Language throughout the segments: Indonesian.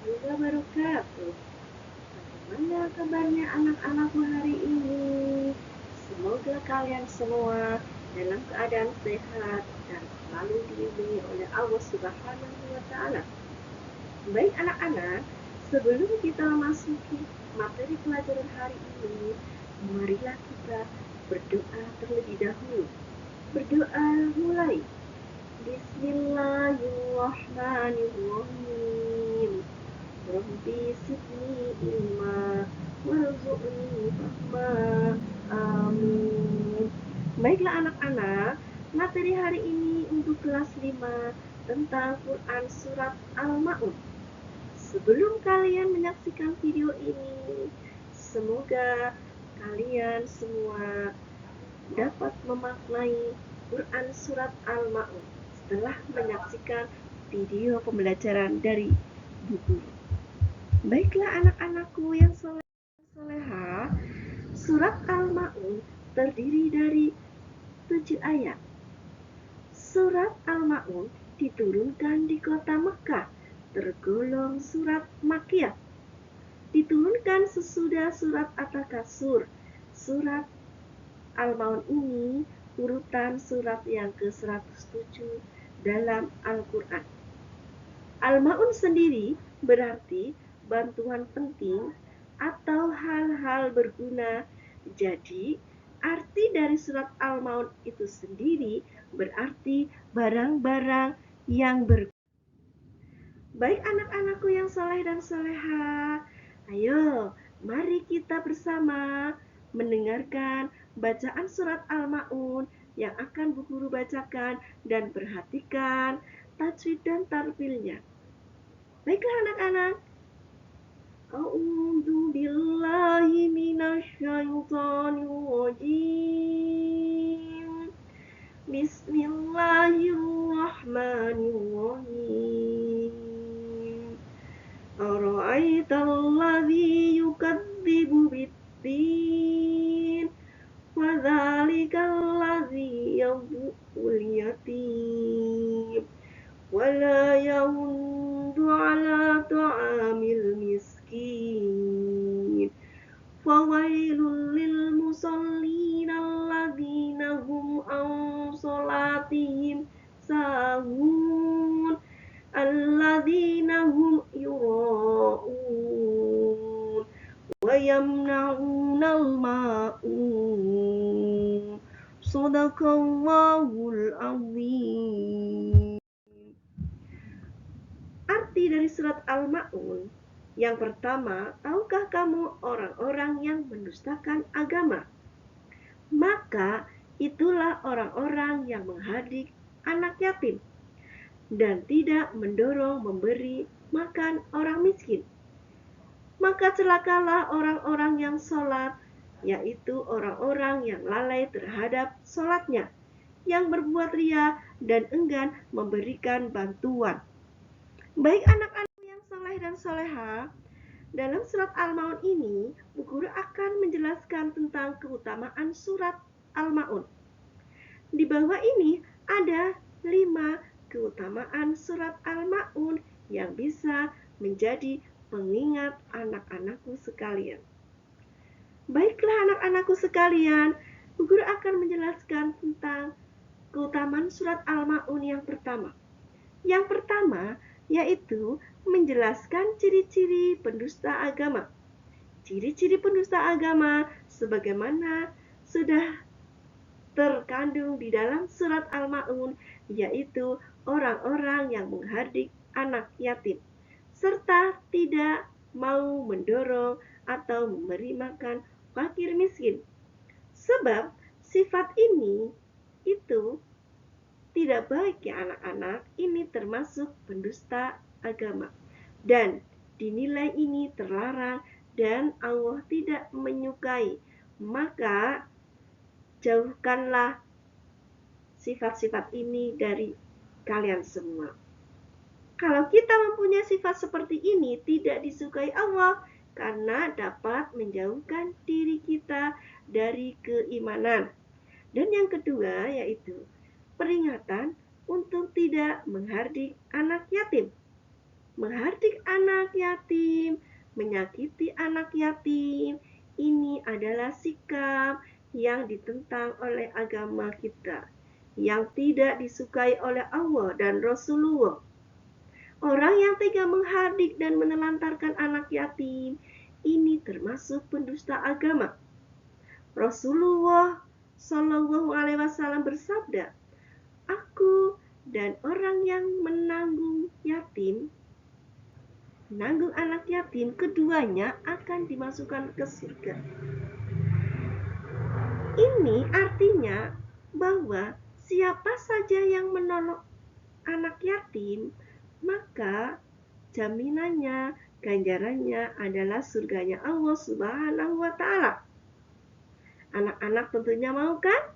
wabarakatuh. Bagaimana kabarnya anak-anakku hari ini? Semoga kalian semua dalam keadaan sehat dan selalu dilindungi oleh Allah Subhanahu wa Ta'ala. Baik anak-anak, sebelum kita memasuki materi pelajaran hari ini, marilah kita berdoa terlebih dahulu. Berdoa mulai. Bismillahirrahmanirrahim. Rabbi zidni ilma warzuqni fahma. Amin. Baiklah anak-anak, materi hari ini untuk kelas 5 tentang Quran Surat Al-Ma'un. Sebelum kalian menyaksikan video ini, semoga kalian semua dapat memaknai Quran Surat Al-Ma'un setelah menyaksikan video pembelajaran dari buku. Baiklah anak-anakku yang soleha, Surat Al-Ma'un terdiri dari 7 ayat. Surat Al-Ma'un diturunkan di kota Mekah, tergolong surat Makkiyah. Diturunkan sesudah surat At-Takasur. Surat Al-Ma'un ini urutan surat yang ke-107 dalam Al-Quran. Al-Ma'un sendiri berarti bantuan penting atau hal-hal berguna. Jadi, arti dari surat Al-Ma'un itu sendiri berarti barang-barang yang berguna. Baik anak-anakku yang soleh dan soleha, ayo mari kita bersama mendengarkan bacaan surat Al-Ma'un yang akan Bu Guru bacakan dan perhatikan tajwid dan tartilnya. Baiklah anak-anak. A'udzu billahi minasyaitonir rajim. Bismillahirrahmanirrahim. Ara'aital ladzi yukadzibu bid-din wa dzalikal ladzi yad'ul yatim wa la yahuddu 'ala ta'amil miskin. Fawailul lil musallin alladzina hum an salatihim sahun alladzina hum yura'un wa yamna'unal ma'un. Shadaqallahul azim. Arti dari surat Al-Ma'un. Yang pertama, tahukah kamu orang-orang yang mendustakan agama? Maka itulah orang-orang yang menghardik anak yatim dan tidak mendorong memberi makan orang miskin. Maka celakalah orang-orang yang sholat, yaitu orang-orang yang lalai terhadap sholatnya, yang berbuat ria dan enggan memberikan bantuan. Baik anak-anak yang soleh dan soleha, dalam surat Al-Ma'un ini, Bu Guru akan menjelaskan tentang keutamaan surat Al-Ma'un. Di bawah ini ada 5 keutamaan surat Al-Ma'un yang bisa menjadi pengingat anak-anakku sekalian. Baiklah anak-anakku sekalian, Bu Guru akan menjelaskan tentang keutamaan surat Al-Ma'un yang pertama. Yang pertama yaitu menjelaskan ciri-ciri pendusta agama. Ciri-ciri pendusta agama sebagaimana sudah terkandung di dalam surat Al-Ma'un, yaitu orang-orang yang menghardik anak yatim, serta tidak mau mendorong atau memberi makan fakir miskin. Sebab sifat ini itu tidak baik ya anak-anak, ini termasuk pendusta agama. Dan dinilai ini terlarang dan Allah tidak menyukai. Maka jauhkanlah sifat-sifat ini dari kalian semua. Kalau kita mempunyai sifat seperti ini tidak disukai Allah karena dapat menjauhkan diri kita dari keimanan. Dan yang kedua yaitu peringatan untuk tidak menghardik anak yatim. menghardik anak yatim, menyakiti anak yatim, ini adalah sikap yang ditentang oleh agama kita, yang tidak disukai oleh Allah dan Rasulullah. Orang yang tega menghardik dan menelantarkan anak yatim, ini termasuk pendusta agama. Rasulullah Shallallahu Alaihi Wasallam bersabda, "Aku dan orang yang menanggung anak yatim, keduanya akan dimasukkan ke surga." Ini artinya bahwa siapa saja yang menolong anak yatim, maka jaminannya, ganjarannya adalah surganya Allah Subhanahu wa Ta'ala. Anak-anak tentunya mau kan?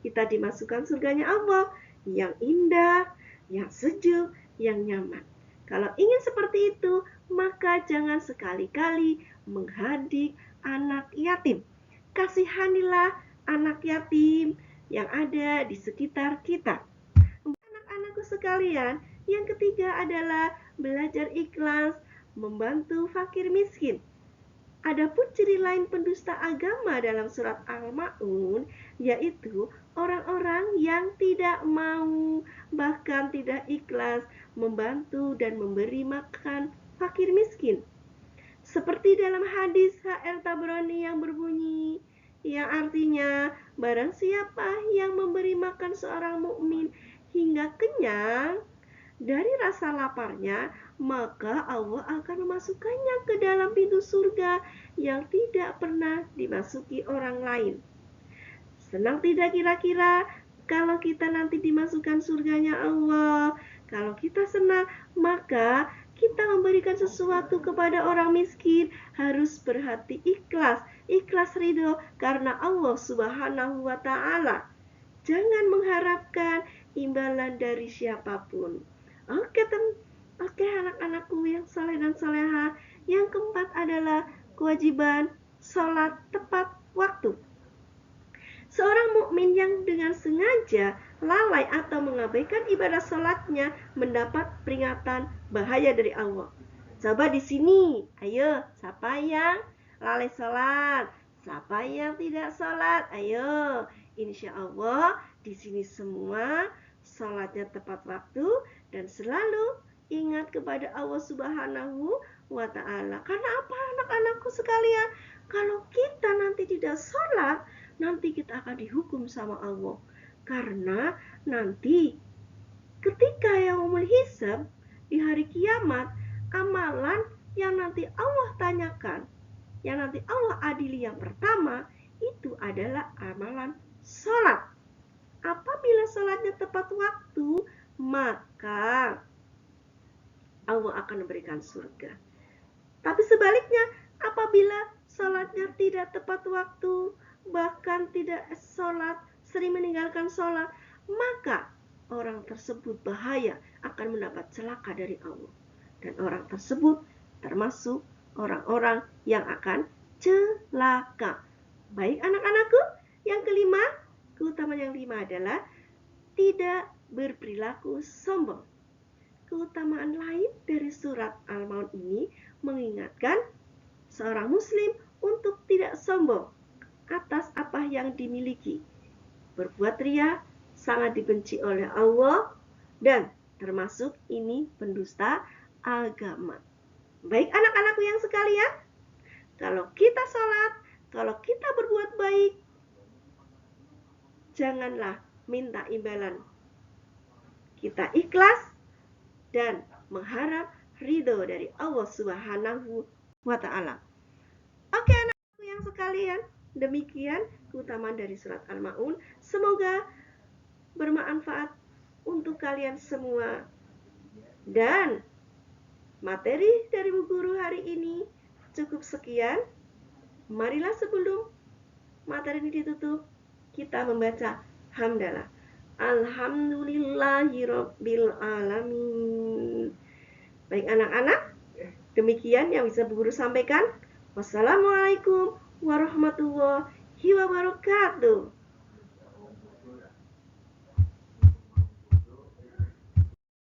Kita dimasukkan surganya Allah yang indah, yang sejuk, yang nyaman. Kalau ingin seperti itu, maka jangan sekali-kali menghardik anak yatim. Kasihanilah anak yatim yang ada di sekitar kita. Anak-anakku sekalian, yang ketiga adalah belajar ikhlas, membantu fakir miskin. Adapun ciri lain pendusta agama dalam surat Al-Ma'un, yaitu orang-orang yang tidak mau, bahkan tidak ikhlas membantu dan memberi makan fakir miskin. Seperti dalam hadis H.L. Tabrani yang berbunyi, yang artinya barang siapa yang memberi makan seorang mukmin hingga kenyang dari rasa laparnya, maka Allah akan memasukkannya ke dalam pintu surga yang tidak pernah dimasuki orang lain. Senang tidak kira-kira kalau kita nanti dimasukkan surganya Allah? Kalau kita senang, maka kita memberikan sesuatu kepada orang miskin harus berhati ikhlas, ikhlas ridho karena Allah Subhanahu wa Ta'ala. Jangan mengharapkan imbalan dari siapapun. Oke, anak-anakku yang saleh dan saleha. Yang keempat adalah kewajiban sholat tepat waktu. Seorang mukmin yang dengan sengaja lalai atau mengabaikan ibadah sholatnya mendapat peringatan bahaya dari Allah. Coba di sini, ayo, siapa yang lalai sholat? Siapa yang tidak sholat? Ayo, insya Allah di sini semua sholatnya tepat waktu dan selalu ingat kepada Allah Subhanahu wa Ta'ala. Karena apa, anak-anakku sekalian? Kalau kita nanti tidak sholat, nanti kita akan dihukum sama Allah. Karena nanti ketika yaumul hisab di hari kiamat, amalan yang nanti Allah tanyakan, yang nanti Allah adili yang pertama, itu adalah amalan sholat. Apabila sholatnya tepat waktu, maka Allah akan memberikan surga. Tapi sebaliknya, apabila sholatnya tidak tepat waktu, bahkan tidak sholat, sering meninggalkan sholat, maka orang tersebut bahaya akan mendapat celaka dari Allah. Dan orang tersebut termasuk orang-orang yang akan celaka. Baik anak-anakku, yang kelima, keutamaan yang kelima adalah tidak berperilaku sombong. Keutamaan lain dari surat Al-Maun ini mengingatkan seorang muslim untuk tidak sombong atas apa yang dimiliki. Berbuat ria sangat dibenci oleh Allah dan termasuk ini pendusta agama. Baik anak-anakku yang sekalian, kalau kita sholat, kalau kita berbuat baik, janganlah minta imbalan. Kita ikhlas dan mengharap ridho dari Allah Subhanahu wa Ta'ala. Oke anak-anakku yang sekalian, demikian keutamaan dari surat Al-Ma'un. Semoga bermanfaat untuk kalian semua. Dan materi dari Bu Guru hari ini cukup sekian. Marilah sebelum materi ini ditutup, kita membaca hamdalah. Alhamdulillahirabbil alamin. Baik anak-anak, demikian yang bisa Bu Guru sampaikan. Wassalamualaikum warahmatullahi wabarakatuh.